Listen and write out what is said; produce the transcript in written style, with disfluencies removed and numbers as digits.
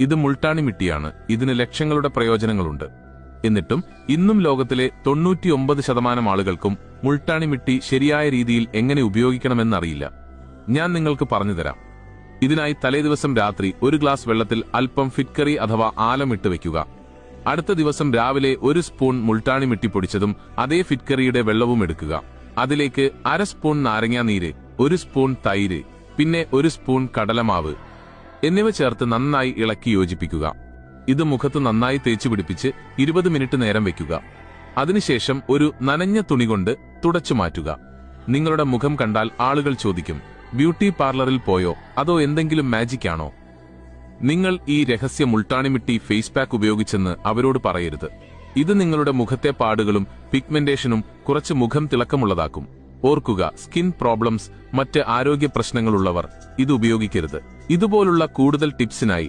ഇത് മുൾട്ടാണി മിട്ടിയാണ്. ഇതിന് ലക്ഷങ്ങളുടെ പ്രയോജനങ്ങളുണ്ട്. എന്നിട്ടും ഇന്നും ലോകത്തിലെ 99% ആളുകൾക്കും മുൾട്ടാണി മിട്ടി ശരിയായ രീതിയിൽ എങ്ങനെ ഉപയോഗിക്കണമെന്നറിയില്ല. ഞാൻ നിങ്ങൾക്ക് പറഞ്ഞുതരാം. ഇതിനായി തലേദിവസം രാത്രി ഒരു ഗ്ലാസ് വെള്ളത്തിൽ അല്പം ഫിറ്റ്കറി അഥവാ ആലം ഇട്ട് വെക്കുക. അടുത്ത ദിവസം രാവിലെ 1 സ്പൂൺ മുൾട്ടാണി മിട്ടി പൊടിച്ചതും അതേ ഫിറ്റ്കറിയുടെ വെള്ളവും എടുക്കുക. അതിലേക്ക് 1/2 സ്പൂൺ നാരങ്ങാനീര്, 1 സ്പൂൺ തൈര്, പിന്നെ 1 സ്പൂൺ കടലമാവ് എന്നിവ ചേർത്ത് നന്നായി ഇളക്കി യോജിപ്പിക്കുക. ഇത് മുഖത്ത് നന്നായി തേച്ചു പിടിപ്പിച്ച് 20 മിനിറ്റ് നേരം വെക്കുക. അതിനുശേഷം ഒരു നനഞ്ഞ തുണി കൊണ്ട് തുടച്ചു മാറ്റുക. നിങ്ങളുടെ മുഖം കണ്ടാൽ ആളുകൾ ചോദിക്കും, ബ്യൂട്ടി പാർലറിൽ പോയോ അതോ എന്തെങ്കിലും മാജിക് ആണോ? നിങ്ങൾ ഈ രഹസ്യ മുൾട്ടാണി മിട്ടി ഫേസ് പാക്ക് ഉപയോഗിച്ചെന്ന് അവരോട് പറയരുത്. ഇത് നിങ്ങളുടെ മുഖത്തെ പാടുകളും പിഗ്മെന്റേഷനും കുറച്ച് മുഖം തിളക്കമുള്ളതാക്കും. ഓർക്കുക, സ്കിൻ പ്രോബ്ലംസ്, മറ്റ് ആരോഗ്യ പ്രശ്നങ്ങളുള്ളവർ ഇത് ഉപയോഗിക്കരുത്. ഇതുപോലുള്ള കൂടുതൽ ടിപ്സിനായി